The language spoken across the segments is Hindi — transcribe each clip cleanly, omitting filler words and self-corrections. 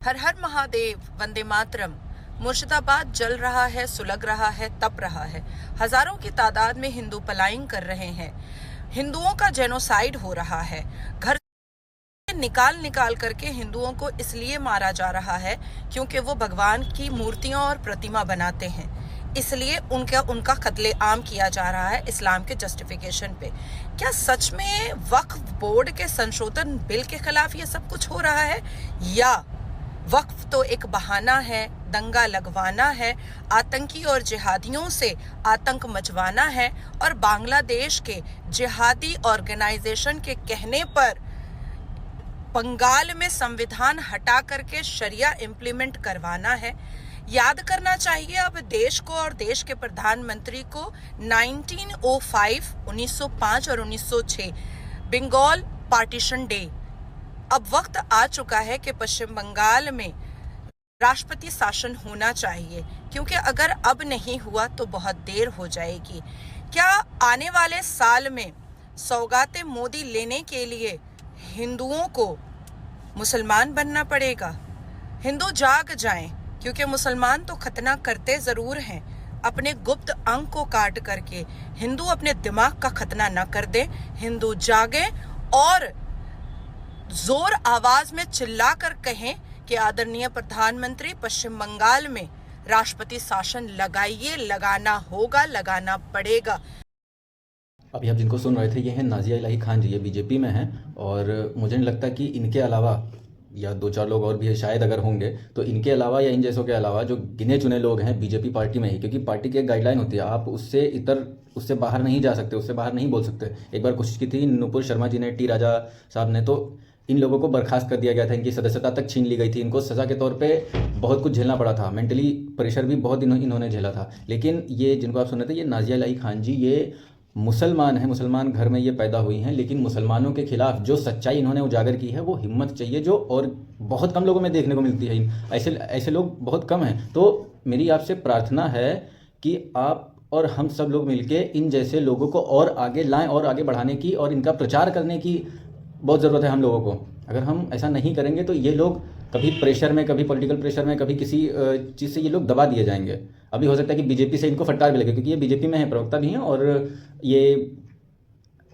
हर हर महादेव, वंदे मातरम। मुर्शिदाबाद जल रहा है, सुलग रहा है, तप रहा है। हजारों की तादाद में हिंदू पलायन कर रहे हैं। हिंदुओं का जेनोसाइड हो रहा है। घर से निकाल निकाल करके हिंदुओं को इसलिए मारा जा रहा है क्योंकि वो भगवान की मूर्तियां और प्रतिमा बनाते हैं, इसलिए उनका कत्ले आम किया जा रहा है इस्लाम के जस्टिफिकेशन पे। क्या सच में वक्फ बोर्ड के संशोधन बिल के खिलाफ ये सब कुछ हो रहा है, या वक्फ तो एक बहाना है, दंगा लगवाना है, आतंकी और जिहादियों से आतंक मचवाना है और बांग्लादेश के जिहादी ऑर्गेनाइजेशन के कहने पर बंगाल में संविधान हटा करके शरिया इम्प्लीमेंट करवाना है। याद करना चाहिए अब देश को और देश के प्रधानमंत्री को 1905, 1905 और 1906 बंगाल पार्टीशन डे। अब वक्त आ चुका है कि पश्चिम बंगाल में राष्ट्रपति शासन होना चाहिए, क्योंकि अगर अब नहीं हुआ तो बहुत देर हो जाएगी। क्या आने वाले साल में सौगातें मोदी लेने के लिए हिंदुओं को मुसलमान बनना पड़ेगा? हिंदू जाग जाएं, क्योंकि मुसलमान तो खतना करते जरूर हैं अपने गुप्त अंग को काट करके। हिंदू अपने दिमाग का खतना न कर दे। हिंदू जागे और जोर आवाज में चिल्लाकर कहें कि आदरणीय प्रधानमंत्री, पश्चिम बंगाल में राष्ट्रपति शासन लगाइए, लगाना होगा, लगाना पड़ेगा। अभी आप जिनको सुन रहे थे ये हैं नाजिया इलाही खान जी, ये बीजेपी में हैं और मुझे नहीं लगता कि इनके अलावा या दो चार लोग और भी शायद अगर होंगे तो इनके अलावा या इन जैसों के अलावा जो गिने चुने लोग हैं बीजेपी पार्टी में ही, क्योंकि पार्टी की एक गाइडलाइन होती है, आप उससे बाहर नहीं जा सकते, उससे बाहर नहीं बोल सकते। एक बार कोशिश की थी नुपुर शर्मा जी ने, टी राजा साहब ने, तो इन लोगों को बर्खास्त कर दिया गया था, इनकी सदस्यता तक छीन ली गई थी, इनको सज़ा के तौर पे बहुत कुछ झेलना पड़ा था, मेंटली प्रेशर भी बहुत इन्होंने झेला था। लेकिन ये जिनको आप सुन रहे थे ये नाजिया इलाही खान जी, ये मुसलमान हैं, मुसलमान घर में ये पैदा हुई हैं, लेकिन मुसलमानों के खिलाफ जो सच्चाई इन्होंने उजागर की है वो हिम्मत चाहिए, जो और बहुत कम लोगों में देखने को मिलती है। ऐसे लोग बहुत कम हैं। तो मेरी आपसे प्रार्थना है कि आप और हम सब लोग मिलके इन जैसे लोगों को और आगे लाएं और आगे बढ़ाने की और इनका प्रचार करने की बहुत ज़रूरत है हम लोगों को। अगर हम ऐसा नहीं करेंगे तो ये लोग कभी प्रेशर में, कभी पॉलिटिकल प्रेशर में, कभी किसी चीज़ से ये लोग दबा दिए जाएंगे। अभी हो सकता है कि बीजेपी से इनको फटकार भी लगे, क्योंकि ये बीजेपी में है, प्रवक्ता भी हैं और ये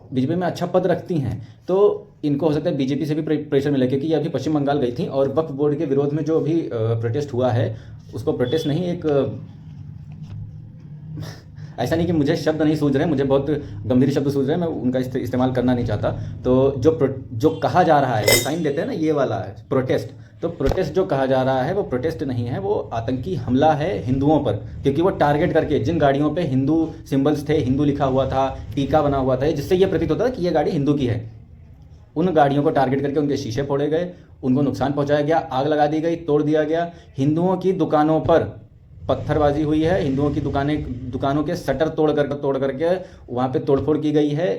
बीजेपी में अच्छा पद रखती हैं, तो इनको हो सकता है बीजेपी से भी प्रेशर मिले, क्योंकि ये अभी पश्चिम बंगाल गई थी और वक्फ बोर्ड के विरोध में जो अभी प्रोटेस्ट हुआ है उसको प्रोटेस्ट नहीं, एक ऐसा नहीं कि मुझे शब्द नहीं सूझ रहे, मुझे बहुत गंभीर शब्द सूझ रहे हैं, मैं उनका इस्तेमाल करना नहीं चाहता। तो जो कहा जा रहा है, जो साइन देते हैं ना, ये वाला है प्रोटेस्ट। तो प्रोटेस्ट जो कहा जा रहा है वो प्रोटेस्ट नहीं है, वो आतंकी हमला है हिंदुओं पर, क्योंकि वो टारगेट करके जिन गाड़ियों पे हिंदू सिंबल्स थे, हिंदू लिखा हुआ था, टीका बना हुआ था, जिससे ये प्रतीत होता था कि ये गाड़ी हिंदू की है, उन गाड़ियों को टारगेट करके उनके शीशे फोड़े गए, उनको नुकसान पहुंचाया गया, आग लगा दी गई, तोड़ दिया गया। हिंदुओं की दुकानों पर पत्थरबाजी हुई है, हिंदुओं की दुकानों के शटर तोड़ करके वहाँ पे तोड़फोड़ की गई है,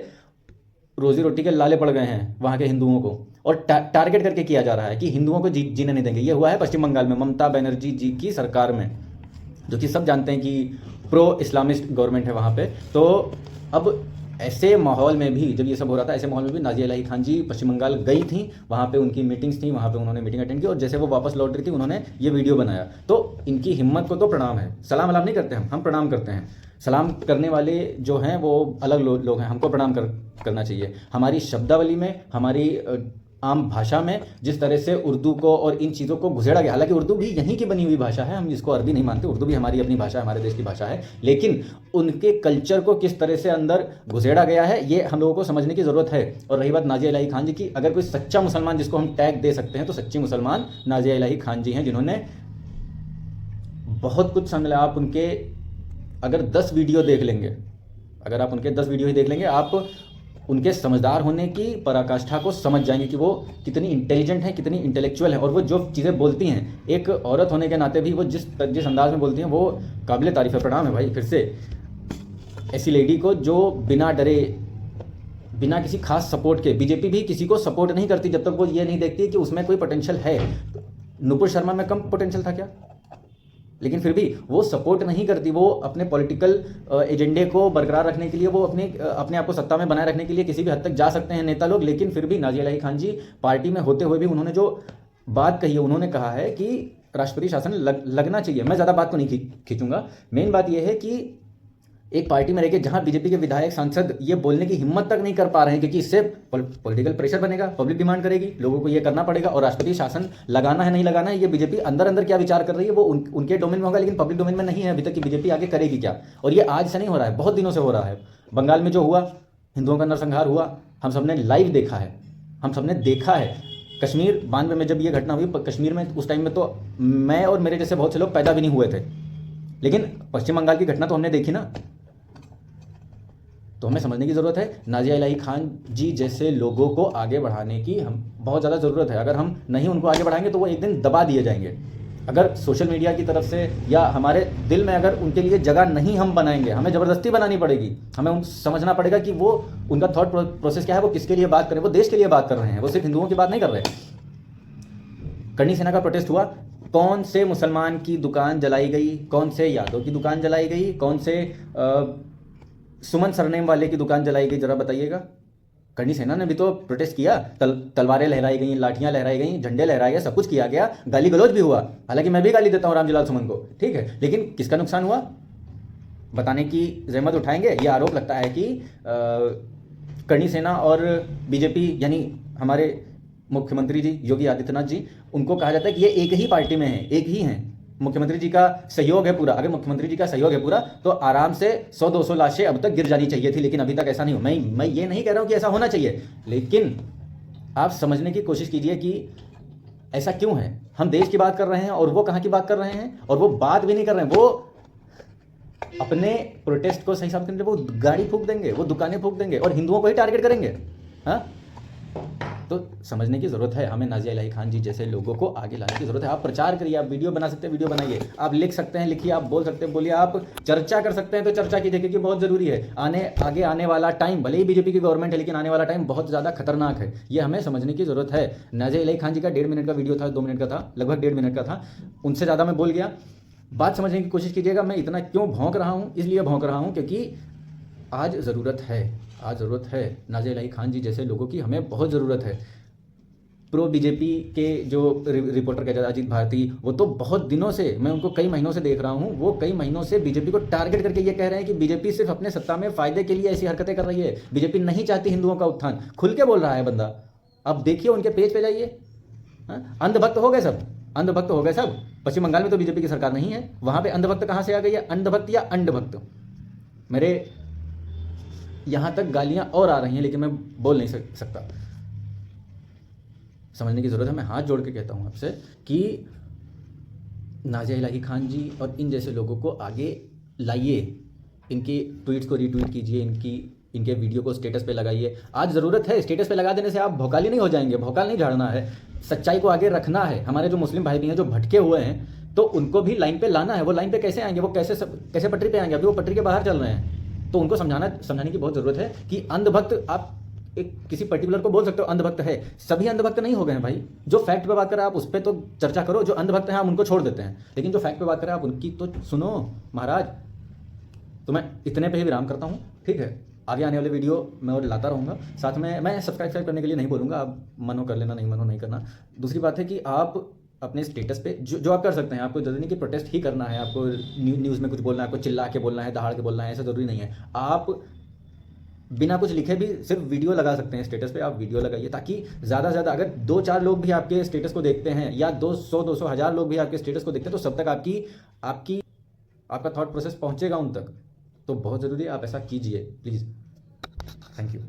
रोजी रोटी के लाले पड़ गए हैं वहाँ के हिंदुओं को, और टारगेट करके किया जा रहा है कि हिंदुओं को जीने नहीं देंगे। ये हुआ है पश्चिम बंगाल में ममता बनर्जी जी की सरकार में, जो कि सब जानते हैं कि प्रो इस्लामिस्ट गवर्नमेंट है वहाँ पे। तो अब ऐसे माहौल में भी जब ये सब हो रहा था, ऐसे माहौल में भी नाजिया इलाही खान जी पश्चिम बंगाल गई थी, वहाँ पे उनकी मीटिंग्स थी, वहाँ पे उन्होंने मीटिंग अटेंड की और जैसे वो वापस लौट रही थी उन्होंने ये वीडियो बनाया। तो इनकी हिम्मत को तो प्रणाम है। सलाम अलाम नहीं करते हम प्रणाम करते हैं। सलाम करने वाले जो हैं वो अलग लोग हैं, हमको प्रणाम करना चाहिए। हमारी शब्दावली में, हमारी आम भाषा में जिस तरह से उर्दू को और इन चीज़ों को घुसेड़ा गया, हालांकि उर्दू भी यहीं की बनी हुई भाषा है, हम इसको अरबी नहीं मानते, उर्दू भी हमारी अपनी भाषा है, हमारे देश की भाषा है, लेकिन उनके कल्चर को किस तरह से अंदर घुसेड़ा गया है ये हम लोगों को समझने की ज़रूरत है। और रही बात नाजिया इलाही खान जी की, अगर कोई सच्चा मुसलमान जिसको हम टैग दे सकते हैं तो सच्ची मुसलमान नाजिया इलाही खान जी हैं, जिन्होंने बहुत कुछ समझा। आप उनके अगर 10 वीडियो देख लेंगे, अगर आप उनके 10 वीडियो ही देख लेंगे, आप उनके समझदार होने की पराकाष्ठा को समझ जाएंगे कि वो कितनी इंटेलिजेंट हैं, कितनी इंटेलेक्चुअल हैं, और वो जो चीज़ें बोलती हैं एक औरत होने के नाते भी वो जिस अंदाज में बोलती हैं वो काबिल तारीफ़ है। प्रणाम है भाई फिर से ऐसी लेडी को जो बिना डरे, बिना किसी खास सपोर्ट के, बीजेपी भी किसी को सपोर्ट नहीं करती जब तक वो ये नहीं देखती कि उसमें कोई पोटेंशियल है। नुपुर शर्मा में कम पोटेंशियल था क्या? लेकिन फिर भी वो सपोर्ट नहीं करती, वो अपने पॉलिटिकल एजेंडे को बरकरार रखने के लिए, वो अपने आप को सत्ता में बनाए रखने के लिए किसी भी हद तक जा सकते हैं नेता लोग, लेकिन फिर भी नाजिया इलाही खान जी पार्टी में होते हुए भी उन्होंने जो बात कही है, उन्होंने कहा है कि राष्ट्रपति शासन लगना चाहिए। मैं ज़्यादा बात को नहीं खींचूंगा। मेन बात यह है कि एक पार्टी में रहकर जहां बीजेपी के विधायक सांसद ये बोलने की हिम्मत तक नहीं कर पा रहे हैं, क्योंकि इससे पॉलिटिकल प्रेशर बनेगा, पब्लिक डिमांड करेगी, लोगों को ये करना पड़ेगा, और राष्ट्रपति शासन लगाना है नहीं लगाना है, ये बीजेपी अंदर अंदर क्या विचार कर रही है वो उनके डोमेन में होगा, लेकिन पब्लिक डोमेन में नहीं है अभी तक कि बीजेपी आगे करेगी क्या। और ये आज से नहीं हो रहा है, बहुत दिनों से हो रहा है। बंगाल में जो हुआ, हिंदुओं का नरसंहार हुआ, हम सबने लाइव देखा है, हम सबने देखा है। कश्मीर 92 में जब ये घटना हुई, कश्मीर में उस टाइम में तो मैं और मेरे जैसे बहुत से लोग पैदा भी नहीं हुए थे, लेकिन पश्चिम बंगाल की घटना तो हमने देखी ना। तो हमें समझने की ज़रूरत है, नाज़िया इलाही खान जी जैसे लोगों को आगे बढ़ाने की हम बहुत ज़्यादा ज़रूरत है। अगर हम नहीं उनको आगे बढ़ाएंगे तो वो एक दिन दबा दिए जाएंगे। अगर सोशल मीडिया की तरफ से या हमारे दिल में अगर उनके लिए जगह नहीं हम बनाएंगे, हमें ज़बरदस्ती बनानी पड़ेगी। हमें समझना पड़ेगा कि वो उनका थॉट प्रोसेस क्या है, वो किसके लिए बात कर रहे हैं, वो देश के लिए बात कर रहे हैं, वो सिर्फ हिंदुओं की बात नहीं कर रहे। करनी सेना का प्रोटेस्ट हुआ, कौन से मुसलमान की दुकान जलाई गई, कौन से यादव की दुकान जलाई गई, कौन से सुमन सरनेम वाले की दुकान जलाई गई, जरा बताइएगा। करनी सेना ने भी तो प्रोटेस्ट किया, तलवारें लहराई गई, लाठियां लहराई गई, झंडे लहराए गए, सब कुछ किया गया, गाली गलौज भी हुआ। हालांकि मैं भी गाली देता हूं रामजी सुमन को, ठीक है, लेकिन किसका नुकसान हुआ बताने की जहमत उठाएंगे। यह आरोप लगता है कि करनी सेना और बीजेपी यानी हमारे मुख्यमंत्री जी योगी आदित्यनाथ जी, उनको कहा जाता है कि ये एक ही पार्टी में है, एक ही हैं। मुख्यमंत्री जी का सहयोग है पूरा। अगर मुख्यमंत्री जी का सहयोग है पूरा तो आराम से 100-200 लाशें अब तक गिर जानी चाहिए थी, लेकिन अभी तक ऐसा नहीं हो। मैं ये नहीं कह रहा हूं कि ऐसा होना चाहिए, लेकिन आप समझने की कोशिश कीजिए कि ऐसा क्यों है। हम देश की बात कर रहे हैं और वो कहां की बात कर रहे हैं, और वो बात भी नहीं कर रहे हैं, वो अपने प्रोटेस्ट को सही साबित करने वो गाड़ी फूंक देंगे, वो दुकानें फूंक देंगे और हिंदुओं को ही टारगेट करेंगे। हाँ, तो समझने की ज़रूरत है। हमें नाज़िया इलाही खान जी जैसे लोगों को आगे लाने की ज़रूरत है। आप प्रचार करिए, आप वीडियो बना सकते हैं, वीडियो बनाइए, आप लिख सकते हैं, लिखिए, आप बोल सकते हैं, बोलिए, आप चर्चा कर सकते हैं तो चर्चा कीजिए, क्योंकि बहुत ज़रूरी है। आगे आने वाला टाइम, भले ही बीजेपी की गवर्नमेंट है, लेकिन आने वाला टाइम बहुत ज़्यादा खतरनाक है, ये हमें समझने की ज़रूरत है। नाज़िया इलाही खान जी का 1.5 मिनट का वीडियो था, 2 मिनट का था, लगभग 1.5 मिनट का था, उनसे ज़्यादा मैं बोल गया। बात समझने की कोशिश कीजिएगा। मैं इतना क्यों भौंक रहा हूँ, इसलिए भौंक रहा हूँ क्योंकि आज ज़रूरत है नाज़िया इलाही खान जी जैसे लोगों की, हमें बहुत ज़रूरत है। प्रो बीजेपी के जो रिपोर्टर कहते हैं अजीत भारती, वो तो बहुत दिनों से, मैं उनको कई महीनों से देख रहा हूँ, वो कई महीनों से बीजेपी को टारगेट करके ये कह रहे हैं कि बीजेपी सिर्फ अपने सत्ता में फ़ायदे के लिए ऐसी हरकतें कर रही है, बीजेपी नहीं चाहती हिंदुओं का उत्थान। खुल के बोल रहा है बंदा। अब देखिए उनके पेज पे जाइए, अंधभक्त हो गए सब, अंधभक्त हो गए सब। पश्चिम बंगाल में तो बीजेपी की सरकार नहीं है, वहाँ पर अंधभक्त कहाँ से आ गई है, अंधभक्त या अंडभक्त। मेरे यहाँ तक गालियाँ और आ रही हैं, लेकिन मैं बोल नहीं सकता। समझने की ज़रूरत है। मैं हाथ जोड़ के कहता हूँ आपसे कि नाज़िया इलाही खान जी और इन जैसे लोगों को आगे लाइए, इनके ट्वीट्स को रीट्वीट कीजिए, इनके वीडियो को स्टेटस पे लगाइए। आज ज़रूरत है। स्टेटस पे लगा देने से आप भौकाली नहीं हो जाएंगे, भौकाल नहीं झाड़ना है, सच्चाई को आगे रखना है। हमारे जो मुस्लिम भाई भी हैं जो भटके हुए हैं, तो उनको भी लाइन पे लाना है। वो लाइन पे कैसे आएंगे, वो कैसे पटरी पे आएंगे, अभी वो पटरी के बाहर चल रहे हैं। तो उनको समझाने की बहुत ज़रूरत है कि अंधभक्त, आप एक किसी पर्टिकुलर को बोल सकते हो अंधभक्त है, सभी अंधभक्त नहीं हो गए हैं भाई। जो फैक्ट पे बात कर रहे हैं आप उस पर तो चर्चा करो, जो अंधभक्त हैं आप उनको छोड़ देते हैं, लेकिन जो फैक्ट पे बात कर रहे हैं आप उनकी तो सुनो महाराज। तो मैं इतने पे ही विराम करता हूँ, ठीक है। आगे आने वाले वीडियो मैं और लाता रहूँगा। साथ में मैं सब्सक्राइब करने के लिए नहीं बोलूँगा, आप मनो कर लेना, नहीं मनो नहीं करना। दूसरी बात है कि आप अपने स्टेटस पे जो आप कर सकते हैं, आपको जरूरी नहीं कि प्रोटेस्ट ही करना है, आपको न्यूज़ में कुछ बोलना है, आपको चिल्ला के बोलना है, दहाड़ के बोलना है, ऐसा ज़रूरी नहीं है। आप बिना कुछ लिखे भी सिर्फ वीडियो लगा सकते हैं स्टेटस पे। आप वीडियो लगाइए ताकि ज़्यादा से ज़्यादा, अगर 2-4 लोग भी आपके स्टेटस को देखते हैं या 200-200 हज़ार लोग भी आपके स्टेटस को देखते हैं, तो सब तक आपका थॉट प्रोसेस पहुंचेगा उन तक। तो बहुत ज़रूरी है, आप ऐसा कीजिए प्लीज़। Thank you.